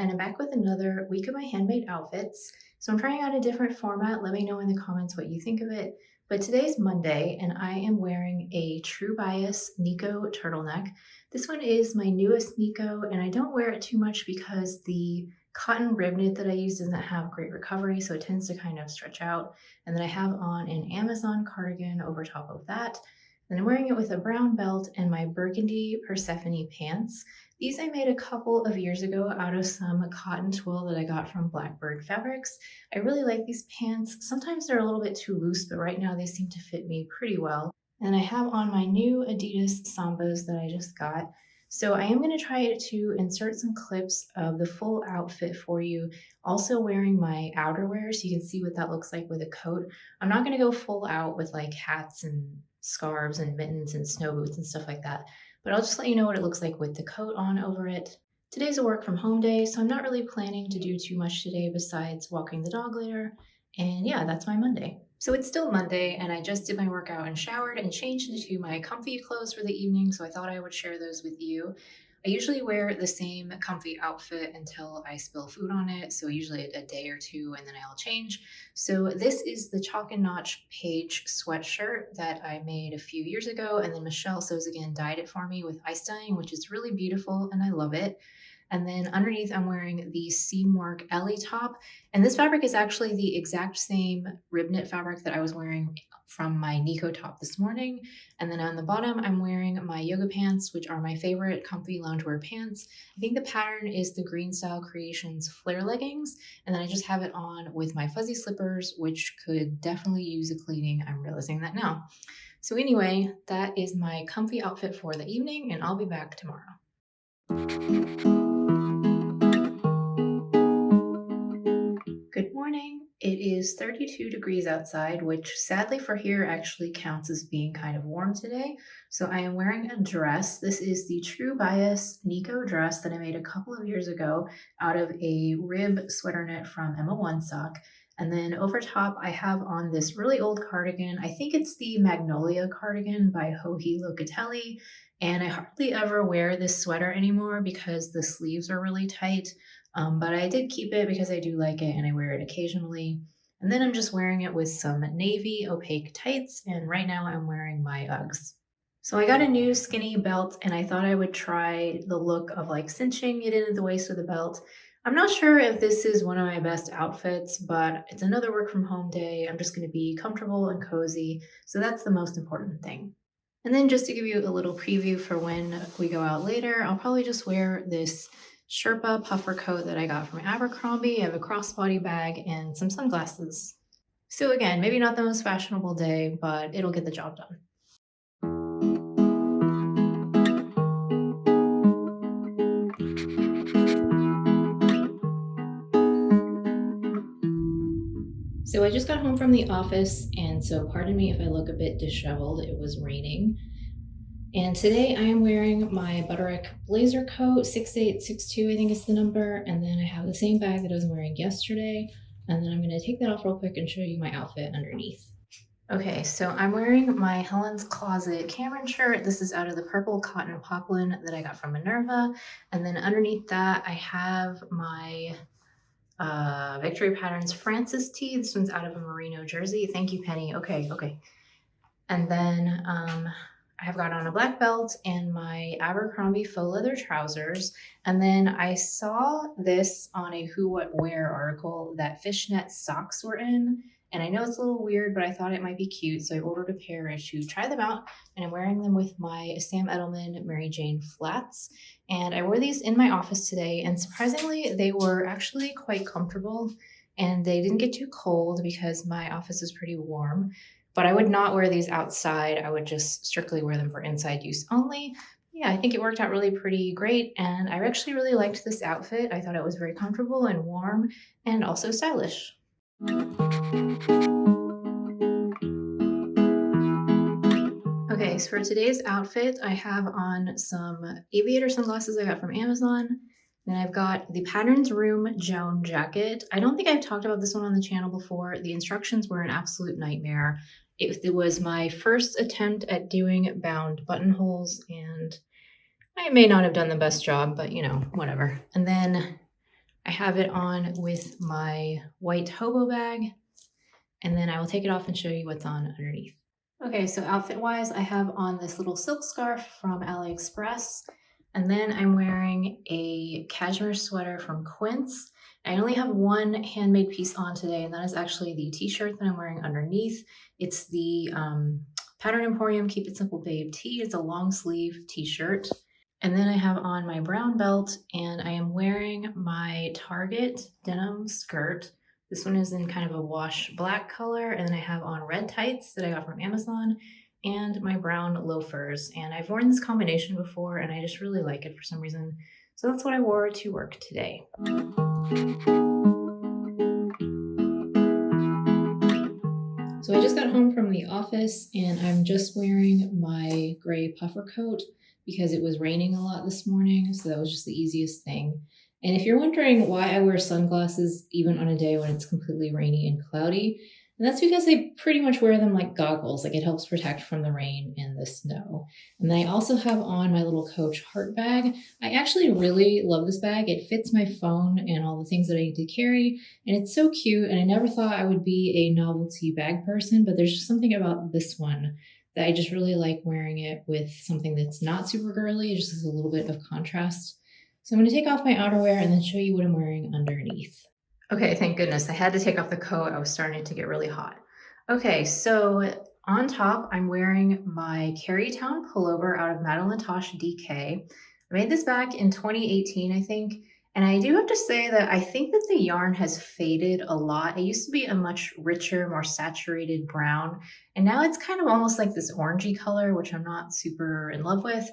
and I'm back with another week of my handmade outfits. So I'm trying out a different format. Let me know in the comments what you think of it. But today's Monday, and I am wearing a True Bias Nico turtleneck. This one is my newest Nico, and I don't wear it too much because the cotton rib knit that I use doesn't have great recovery, so it tends to kind of stretch out. And then I have on an Amazon cardigan over top of that. And I'm wearing it with a brown belt and my burgundy Persephone pants. These I made a couple of years ago out of some cotton twill that I got from Blackbird Fabrics. I really like these pants. Sometimes they're a little bit too loose, but right now they seem to fit me pretty well. And I have on my new Adidas Sambas that I just got. So I am going to try to insert some clips of the full outfit for you, also wearing my outerwear so you can see what that looks like with a coat. I'm not going to go full out with like hats and scarves and mittens and snow boots and stuff like that, but I'll just let you know what it looks like with the coat on over it. Today's a work from home day, so I'm not really planning to do too much today besides walking the dog later. And yeah, that's my Monday. So it's still Monday, and I just did my workout and showered and changed into my comfy clothes for the evening, so I thought I would share those with you. I usually wear the same comfy outfit until I spill food on it, so usually a day or two, and then I'll change. So this is the Chalk and Notch Page sweatshirt that I made a few years ago, and then Michelle Sews Again dyed it for me with ice dyeing, which is really beautiful, and I love it. And then underneath, I'm wearing the Seamwork Ellie top. And this fabric is actually the exact same rib knit fabric that I was wearing from my Nico top this morning. And then on the bottom, I'm wearing my yoga pants, which are my favorite comfy loungewear pants. I think the pattern is the Green Style Creations flare leggings. And then I just have it on with my fuzzy slippers, which could definitely use a cleaning. I'm realizing that now. So anyway, that is my comfy outfit for the evening, and I'll be back tomorrow. Good morning. It is 32 degrees outside, which sadly for here actually counts as being kind of warm today. So I am wearing a dress. This is the True Bias Nico dress that I made a couple of years ago out of a rib sweater knit from Emma One Sock. And then over top, I have on this really old cardigan. I think it's the Magnolia cardigan by Joji Locatelli. And I hardly ever wear this sweater anymore because the sleeves are really tight. But I did keep it because I do like it and I wear it occasionally. And then I'm just wearing it with some navy opaque tights, and right now I'm wearing my Uggs. So I got a new skinny belt, and I thought I would try the look of like cinching it in at the waist with the belt. I'm not sure if this is one of my best outfits, but it's another work from home day. I'm just going to be comfortable and cozy, so that's the most important thing. And then just to give you a little preview for when we go out later, I'll probably just wear this Sherpa puffer coat that I got from Abercrombie. I have a crossbody bag and some sunglasses. So again, maybe not the most fashionable day, but it'll get the job done. So I just got home from the office, and so pardon me if I look a bit disheveled. It was raining. And today I am wearing my Butterick blazer coat, 6862 I think is the number, and then I have the same bag that I was wearing yesterday, and then I'm going to take that off real quick and show you my outfit underneath. Okay, so I'm wearing my Helen's Closet Cameron shirt. This is out of the purple cotton poplin that I got from Minerva, and then underneath that I have my Victory Patterns Francis tee. This one's out of a merino jersey. Thank you, Penny. Okay. And then I have got on a black belt and my Abercrombie faux leather trousers. And then I saw this on a Who What Wear article that fishnet socks were in. And I know it's a little weird, but I thought it might be cute. So I ordered a pair to try them out. And I'm wearing them with my Sam Edelman Mary Jane flats. And I wore these in my office today. And surprisingly, they were actually quite comfortable. And they didn't get too cold because my office is pretty warm. But I would not wear these outside. I would just strictly wear them for inside use only. Yeah, I think it worked out really pretty great. And I actually really liked this outfit. I thought it was very comfortable and warm and also stylish. Okay, so for today's outfit, I have on some aviator sunglasses I got from Amazon. Then I've got the Patterns Room Joan jacket. I don't think I've talked about this one on the channel before. The instructions were an absolute nightmare. It was my first attempt at doing bound buttonholes, and I may not have done the best job, but you know, whatever. And then I have it on with my white hobo bag, and then I will take it off and show you what's on underneath. Okay, so outfit-wise, I have on this little silk scarf from AliExpress, and then I'm wearing a cashmere sweater from Quince. I only have one handmade piece on today, and that is actually the t-shirt that I'm wearing underneath. It's the Pattern Emporium Keep It Simple Babe tee. It's a long sleeve t-shirt. And then I have on my brown belt, and I am wearing my Target denim skirt. This one is in kind of a wash black color, and then I have on red tights that I got from Amazon and my brown loafers. And I've worn this combination before, and I just really like it for some reason. So that's what I wore to work today. So I just got home from the office, and I'm just wearing my gray puffer coat because it was raining a lot this morning, so that was just the easiest thing. And if you're wondering why I wear sunglasses even on a day when it's completely rainy and cloudy, and that's because I pretty much wear them like goggles. Like, it helps protect from the rain and the snow. And then I also have on my little Coach heart bag. I actually really love this bag. It fits my phone and all the things that I need to carry, and it's so cute. And I never thought I would be a novelty bag person, but there's just something about this one that I just really like wearing it with something that's not super girly. It just has a little bit of contrast. So I'm going to take off my outerwear and then show you what I'm wearing underneath. Okay, thank goodness. I had to take off the coat. I was starting to get really hot. Okay, so on top, I'm wearing my Carytown pullover out of Madame Latoche DK. I made this back in 2018, I think. And I do have to say that I think that the yarn has faded a lot. It used to be a much richer, more saturated brown, and now it's kind of almost like this orangey color, which I'm not super in love with.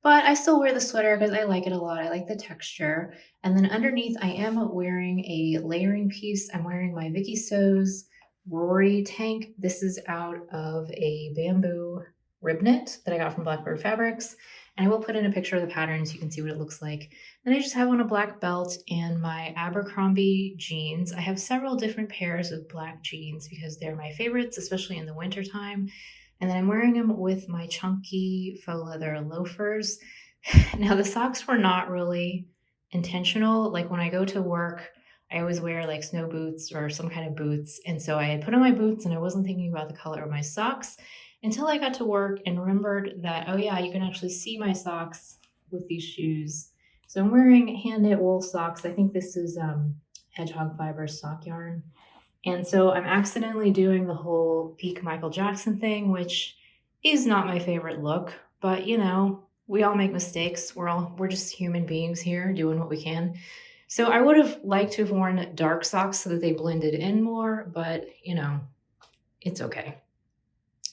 But I still wear the sweater because I like it a lot. I like the texture. And then underneath, I am wearing a layering piece. I'm wearing my Vicky Sews Rory tank. This is out of a bamboo rib knit that I got from Blackbird Fabrics. And I will put in a picture of the pattern so you can see what it looks like. Then I just have on a black belt and my Abercrombie jeans. I have several different pairs of black jeans because they're my favorites, especially in the wintertime. And then I'm wearing them with my chunky faux leather loafers. Now, the socks were not really intentional. Like, when I go to work, I always wear like snow boots or some kind of boots. And so I had put on my boots and I wasn't thinking about the color of my socks until I got to work and remembered that, oh yeah, you can actually see my socks with these shoes. So I'm wearing hand knit wool socks. I think this is hedgehog fiber sock yarn. And so I'm accidentally doing the whole peak Michael Jackson thing, which is not my favorite look, but you know, we all make mistakes. We're just human beings here doing what we can. So I would have liked to have worn dark socks so that they blended in more, but you know, it's okay.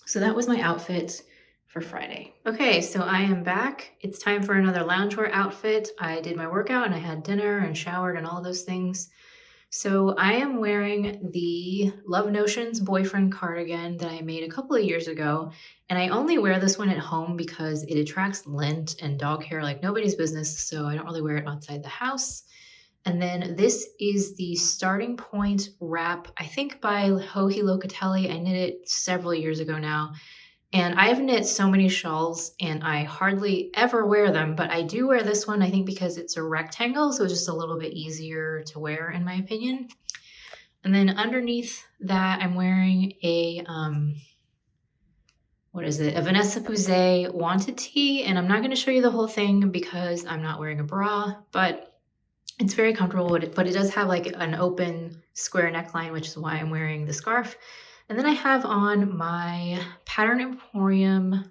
So that was my outfit for Friday. Okay, so I am back. It's time for another loungewear outfit. I did my workout and I had dinner and showered and all those things. So I am wearing the Love Notions boyfriend cardigan that I made a couple of years ago. And I only wear this one at home because it attracts lint and dog hair like nobody's business. So I don't really wear it outside the house. And then this is the Starting Point wrap, I think by Joji Locatelli. I knit it several years ago now. And I've knit so many shawls and I hardly ever wear them, but I do wear this one, I think because it's a rectangle, so it's just a little bit easier to wear in my opinion. And then underneath that, I'm wearing a, what is it? A Vanessa Pouzet wanted tee. And I'm not going to show you the whole thing because I'm not wearing a bra, but it's very comfortable, but it does have like an open square neckline, which is why I'm wearing the scarf. And then I have on my Pattern Emporium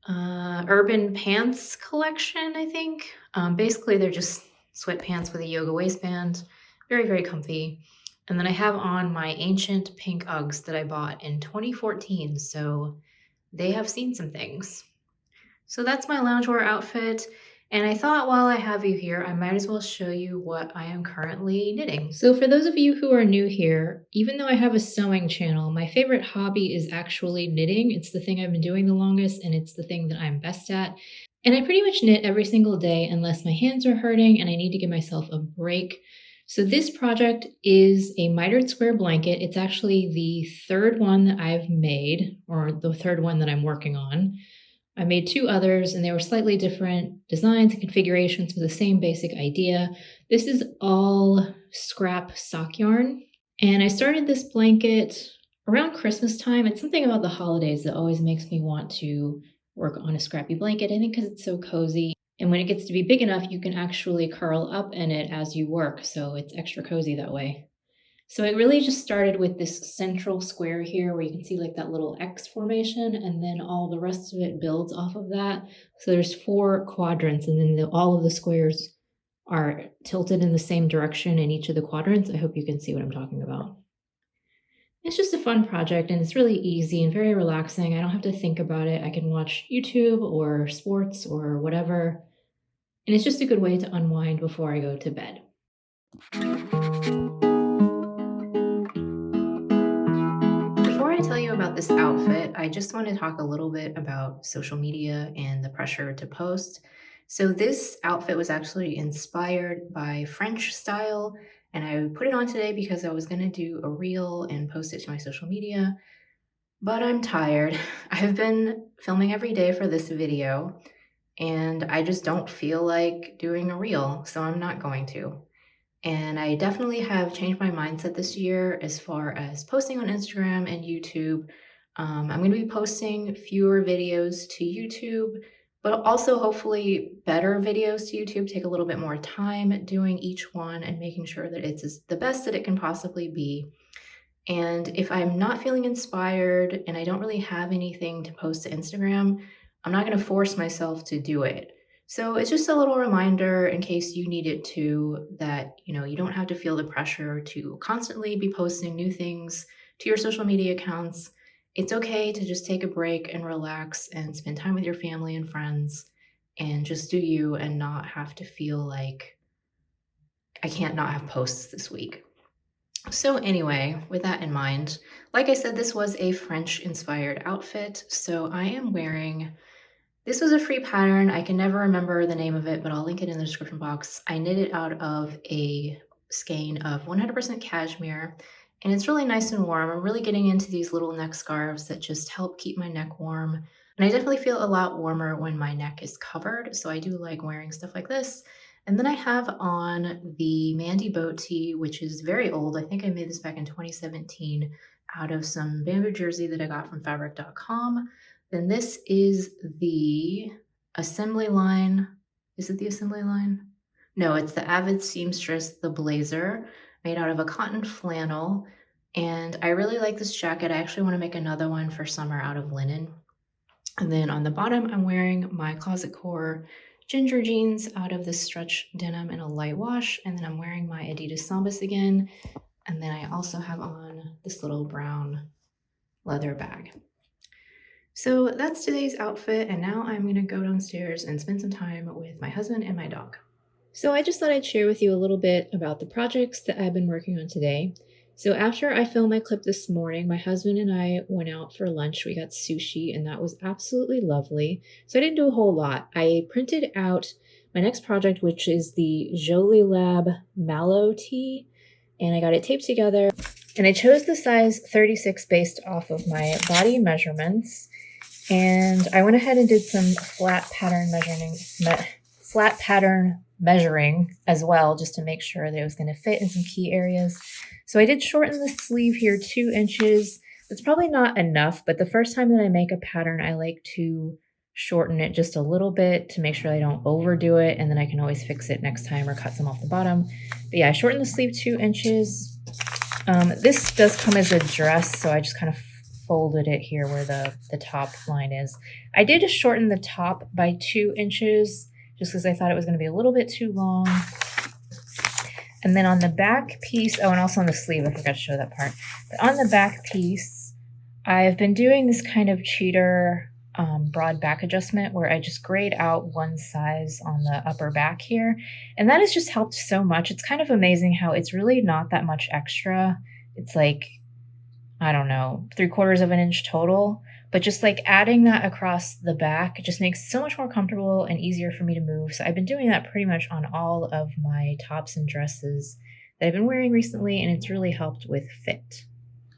Urban Pants collection, I think. Basically, they're just sweatpants with a yoga waistband. Very, very comfy. And then I have on my ancient pink Uggs that I bought in 2014. So they have seen some things. So that's my loungewear outfit. And I thought, while I have you here, I might as well show you what I am currently knitting. So for those of you who are new here, even though I have a sewing channel, my favorite hobby is actually knitting. It's the thing I've been doing the longest, and it's the thing that I'm best at. And I pretty much knit every single day unless my hands are hurting and I need to give myself a break. So this project is a mitered square blanket. It's actually the third one that I've made, or the third one that I'm working on. I made two others, and they were slightly different designs and configurations with the same basic idea. This is all scrap sock yarn. And I started this blanket around Christmas time. It's something about the holidays that always makes me want to work on a scrappy blanket, I think because it's so cozy. And when it gets to be big enough, you can actually curl up in it as you work, so it's extra cozy that way. So it really just started with this central square here where you can see like that little X formation, and then all the rest of it builds off of that. So there's four quadrants, and then all of the squares are tilted in the same direction in each of the quadrants. I hope you can see what I'm talking about. It's just a fun project, and it's really easy and very relaxing. I don't have to think about it. I can watch YouTube or sports or whatever. And it's just a good way to unwind before I go to bed. Before I tell you about this outfit, I just want to talk a little bit about social media and the pressure to post. So this outfit was actually inspired by French style, and I put it on today because I was going to do a reel and post it to my social media, but I'm tired. I've been filming every day for this video, and I just don't feel like doing a reel, so I'm not going to. And I definitely have changed my mindset this year as far as posting on Instagram and YouTube. I'm going to be posting fewer videos to YouTube, but also hopefully better videos to YouTube. Take a little bit more time doing each one and making sure that it's the best that it can possibly be. And if I'm not feeling inspired and I don't really have anything to post to Instagram, I'm not going to force myself to do it. So it's just a little reminder in case you need it too, that you don't have to feel the pressure to constantly be posting new things to your social media accounts. It's okay to just take a break and relax and spend time with your family and friends and just do you and not have to feel like I can't not have posts this week. So anyway, with that in mind, like I said, this was a French inspired outfit. So I am wearing, this was a free pattern. I can never remember the name of it, but I'll link it in the description box. I knit it out of a skein of 100% cashmere, and it's really nice and warm. I'm really getting into these little neck scarves that just help keep my neck warm. And I definitely feel a lot warmer when my neck is covered. So I do like wearing stuff like this. And then I have on the Mandy boat tee, which is very old. I think I made this back in 2017 out of some bamboo jersey that I got from fabric.com. Then this is the assembly line. Is it the assembly line? No, it's the Avid Seamstress, the blazer, made out of a cotton flannel. And I really like this jacket. I actually want to make another one for summer out of linen. And then on the bottom, I'm wearing my Closet Core ginger jeans out of this stretch denim in a light wash. And then I'm wearing my Adidas Sambas again. And then I also have on this little brown leather bag. So that's today's outfit. And now I'm going to go downstairs and spend some time with my husband and my dog. So I just thought I'd share with you a little bit about the projects that I've been working on today. So after I filmed my clip this morning, my husband and I went out for lunch. We got sushi, and that was absolutely lovely. So I didn't do a whole lot. I printed out my next project, which is the Jolie Lab Mallow tee, and I got it taped together. And I chose the size 36 based off of my body measurements. And I went ahead and did some flat pattern measuring as well, just to make sure that it was going to fit in some key areas. So I did shorten the sleeve here 2 inches. That's probably not enough, but the first time that I make a pattern, I like to shorten it just a little bit to make sure I don't overdo it, and then I can always fix it next time or cut some off the bottom. But yeah, I shortened the sleeve 2 inches. This does come as a dress, so I just kind of folded it here where the top line is. I did just shorten the top by 2 inches just because I thought it was going to be a little bit too long. And then on the back piece, oh, and also on the sleeve, I forgot to show that part. But on the back piece, I've been doing this kind of cheater broad back adjustment where I just grade out one size on the upper back here. And that has just helped so much. It's kind of amazing how it's really not that much extra. It's like, I don't know, 3/4 of an inch total. But just like adding that across the back just makes it so much more comfortable and easier for me to move. So I've been doing that pretty much on all of my tops and dresses that I've been wearing recently, and it's really helped with fit.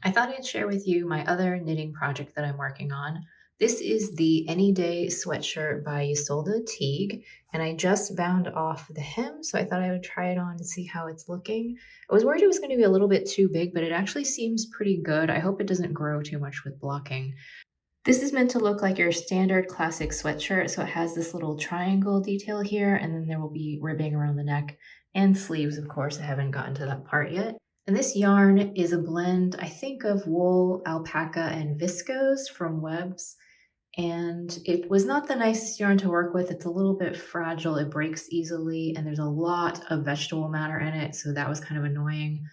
I thought I'd share with you my other knitting project that I'm working on. This is the Any Day sweatshirt by Isolde Teague, and I just bound off the hem, so I thought I would try it on and see how it's looking. I was worried it was going to be a little bit too big, but it actually seems pretty good. I hope it doesn't grow too much with blocking. This is meant to look like your standard classic sweatshirt, so it has this little triangle detail here, and then there will be ribbing around the neck and sleeves, of course. I haven't gotten to that part yet. And this yarn is a blend, I think, of wool, alpaca, and viscose from Webs. And it was not the nicest yarn to work with. It's a little bit fragile, it breaks easily, and there's a lot of vegetable matter in it, so that was kind of annoying.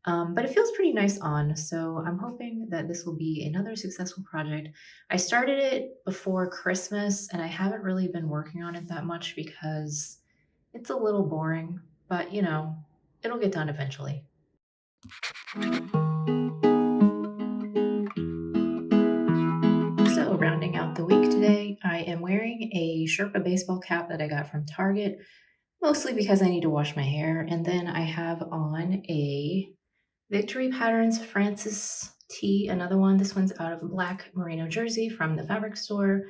But it feels pretty nice on, so I'm hoping that this will be another successful project. I started it before Christmas, and I haven't really been working on it that much because it's a little boring, but it'll get done eventually. So, rounding out the week today, I am wearing a Sherpa baseball cap that I got from Target, mostly because I need to wash my hair, and then I have on a Victory Patterns Francis tee, another one. This one's out of black merino jersey from the fabric store.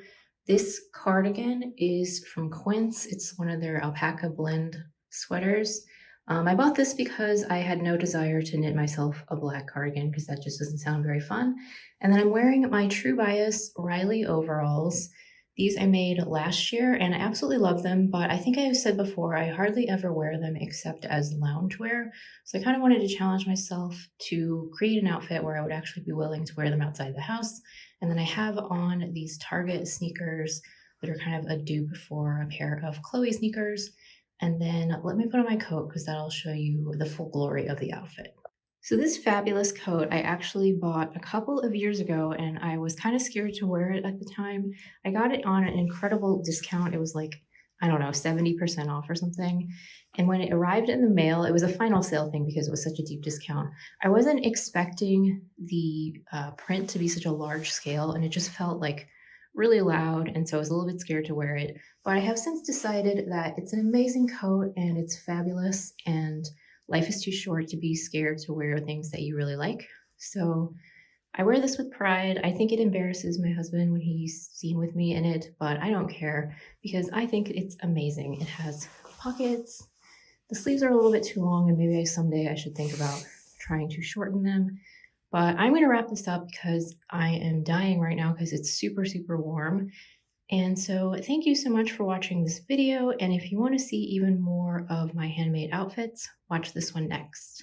This cardigan is from Quince. It's one of their alpaca blend sweaters. I bought this because I had no desire to knit myself a black cardigan because that just doesn't sound very fun. And then I'm wearing my True Bias Riley overalls. These I made last year and I absolutely love them, but I think I have said before, I hardly ever wear them except as loungewear. So I kind of wanted to challenge myself to create an outfit where I would actually be willing to wear them outside the house. And then I have on these Target sneakers that are kind of a dupe for a pair of Chloe sneakers. And then let me put on my coat because that'll show you the full glory of the outfit. So this fabulous coat I actually bought a couple of years ago and I was kind of scared to wear it at the time. I got it on an incredible discount. It was like, I don't know, 70% off or something. And when it arrived in the mail, it was a final sale thing because it was such a deep discount. I wasn't expecting the print to be such a large scale and it just felt like really loud. And so I was a little bit scared to wear it. But I have since decided that it's an amazing coat and it's fabulous. And life is too short to be scared to wear things that you really like. So I wear this with pride. I think it embarrasses my husband when he's seen with me in it, but I don't care because I think it's amazing. It has pockets. The sleeves are a little bit too long, and maybe someday I should think about trying to shorten them. But I'm going to wrap this up because I am dying right now because it's super, super warm. And so thank you so much for watching this video. And if you want to see even more of my handmade outfits, watch this one next.